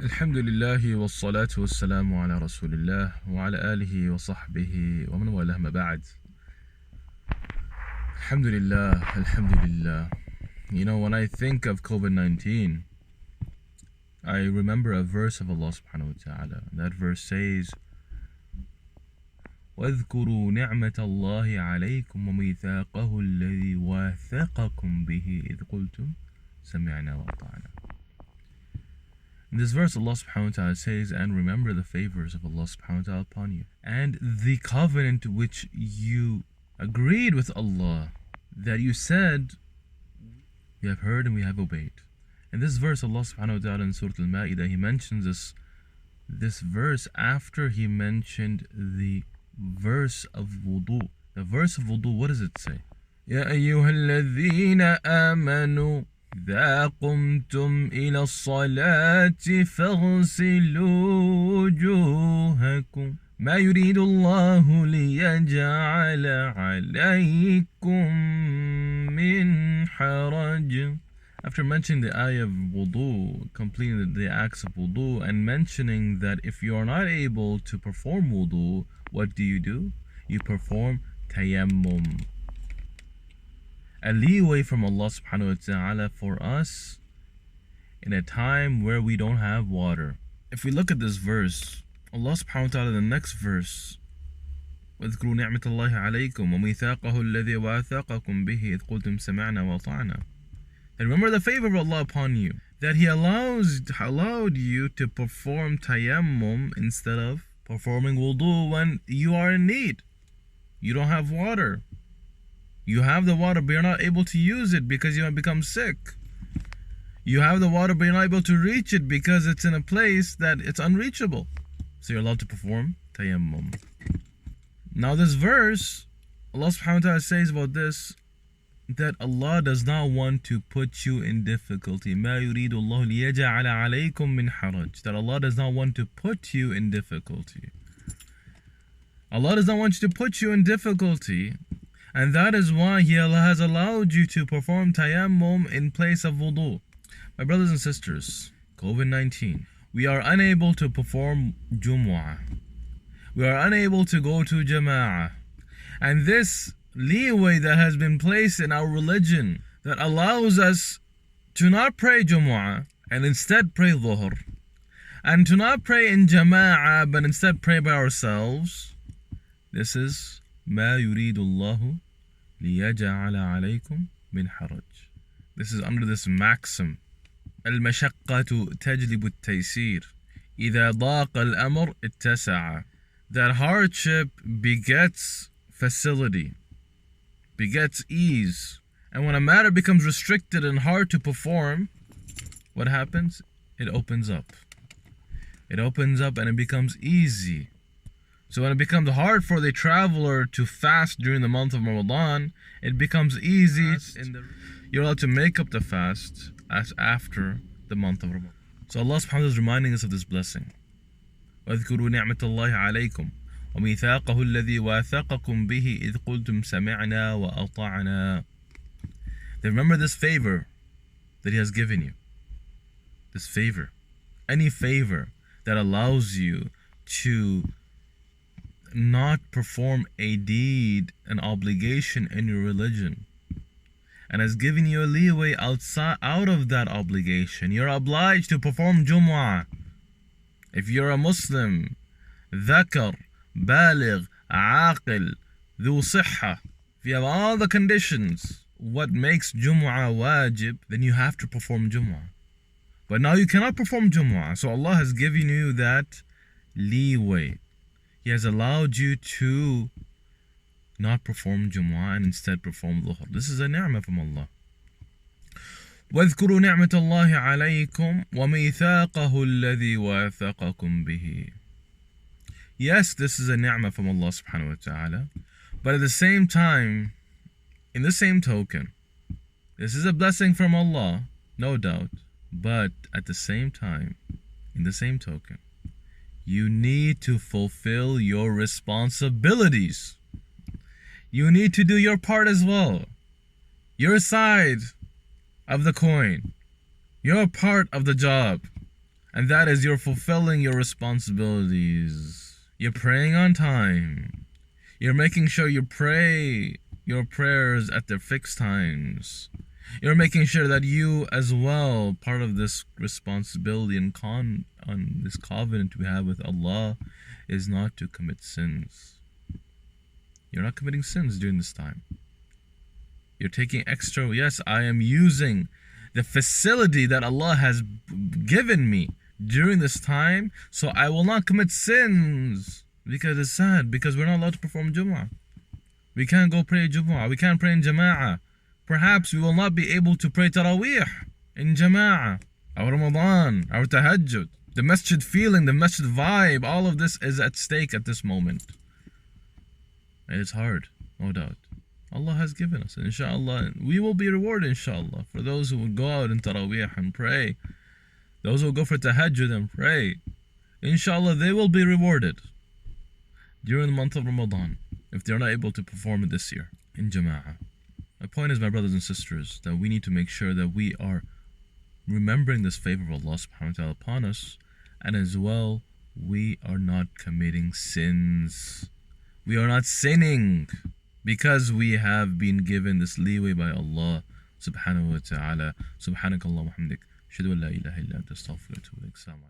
Alhamdulillah wassalatu wassalamu ala rasulillah wa ala alihi wa sahbihi wa man walah ma ba'd. Alhamdulillah. You know, when I think of COVID-19, I remember a verse of Allah subhanahu wa ta'ala. That verse says, وَاذْكُرُوا نِعْمَةَ اللَّهِ عَلَيْكُمْ وَمِيثَاقَهُ الَّذِي وَاثَقَكُمْ بِهِ إِذْ قُلْتُمْ سَمِعْنَا وَأَطَعْنَا. In this verse, Allah subhanahu wa ta'ala says, and remember the favors of Allah subhanahu wa ta'ala upon you, and the covenant which you agreed with Allah, that you said, we have heard and we have obeyed. In this verse, Allah subhanahu wa ta'ala in Surah Al-Ma'idah, He mentions this verse after He mentioned the verse of wudu. The verse of wudu, what does it say? يَا أَيُّهَا الَّذِينَ آمَنُوا إذا قمتم إلى الصلاة فاغسلوا وجوهكم ما يريد الله ليجعل عليكم من حرج. After mentioning the ayah of wudu, completing the acts of wudu, and mentioning that if you are not able to perform wudu, what do? You perform tayammum. A leeway from Allah subhanahu wa ta'ala for us in a time where we don't have water. If we look at this verse, Allah subhanahu wa ta'ala, the next verse, وَاذْكُرُوا نِعْمَةَ اللَّهِ عَلَيْكُمْ وَمِيثَاقَهُ الَّذِي وَاثَقَكُمْ بِهِ إِذْ قُلْتُمْ سَمِعْنَا وَأَطَعْنَا. And remember the favor of Allah upon you, that He allowed you to perform tayammum instead of performing wudu when you are in need. You don't have water. You have the water, but you're not able to use it because you have become sick. You have the water, but you're not able to reach it because it's in a place that it's unreachable. So you're allowed to perform tayammum. Now this verse, Allah subhanahu wa ta'ala says about this, that Allah does not want to put you in difficulty. مَا يُرِيدُ اللَّهُ لِيَجَعَلَ عَلَيْكُم مِّنْ حَرَجٍ. That Allah does not want to put you in difficulty. Allah does not want you to put you in difficulty. And that is why He has allowed you to perform tayammum in place of wudu. My brothers and sisters, COVID-19, we are unable to perform Jummuah. We are unable to go to Jamaa'ah. And this leeway that has been placed in our religion that allows us to not pray Jummuah and instead pray Dhuhr, and to not pray in Jama'ah but instead pray by ourselves, this is ما يريد الله ليجعل عليكم من حرج. This is under this maxim, المشقة تجلب التيسير إذا ضاق الأمر اتسع. That hardship begets facility, begets ease. And when a matter becomes restricted and hard to perform, what happens? It opens up. It opens up and it becomes easy. So when it becomes hard for the traveler to fast during the month of Ramadan, it becomes easy. You're allowed to make up the fast as after the month of Ramadan. So Allah subhanahu wa ta'ala is reminding us of this blessing. وَاذْكُرُوا نِعْمَةَ اللَّهِ عَلَيْكُمْ وَمِيثَاقَهُ الَّذِي وَاثَقَكُمْ بِهِ إِذْ قُلْتُمْ سَمِعْنَا وَأَطَعْنَا. Then remember this favor that He has given you. This favor. Any favor that allows you to not perform a deed, an obligation in your religion, and has given you a leeway out of that obligation. You're obliged to perform Jumu'ah. If you're a Muslim, ذكر, بالغ, عاقل, ذو صحة, if you have all the conditions, what makes Jumu'ah wajib, then you have to perform Jumu'ah. But now you cannot perform Jumu'ah, so Allah has given you that leeway. He has allowed you to not perform Jumu'ah and instead perform Dhuhr. This is a ni'mah from Allah. وَاذْكُرُوا نِعْمَةَ اللَّهِ عَلَيْكُمْ وَمِيثَاقَهُ الَّذِي وَاثَقَكُمْ بِهِ. Yes, this is a ni'mah from Allah subhanahu wa ta'ala. But at the same time, in the same token, this is a blessing from Allah, no doubt. But at the same time, in the same token, you need to fulfill your responsibilities. You need to do your part as well. Your side of the coin. Your part of the job. And that is you're fulfilling your responsibilities. You're praying on time. You're making sure you pray your prayers at their fixed times. You're making sure that you as well, part of this responsibility and on this covenant we have with Allah, is not to commit sins. You're not committing sins during this time. You're taking extra. Yes, I am using the facility that Allah has given me during this time, so I will not commit sins. Because it's sad, because we're not allowed to perform Jummuah. We can't go pray Jummuah. We can't pray in Jamaa'ah. Perhaps we will not be able to pray Taraweeh in Jamaa'ah. Our Ramadan, our Tahajjud, the masjid feeling, the masjid vibe, all of this is at stake at this moment. And it's hard, no doubt. Allah has given us, and inshallah, we will be rewarded, inshallah, for those who will go out in Taraweeh and pray. Those who will go for Tahajjud and pray. Inshallah, they will be rewarded during the month of Ramadan, if they're not able to perform it this year in Jamaa'ah. My point is, my brothers and sisters, that we need to make sure that we are remembering this favor of Allah subhanahu wa ta'ala upon us, and as well, we are not committing sins. We are not sinning because we have been given this leeway by Allah subhanahu wa ta'ala. Subhanakallah wa hamdik. Ashhadu an la ilaha illa anta astaghfiruka wa atubu ilaik.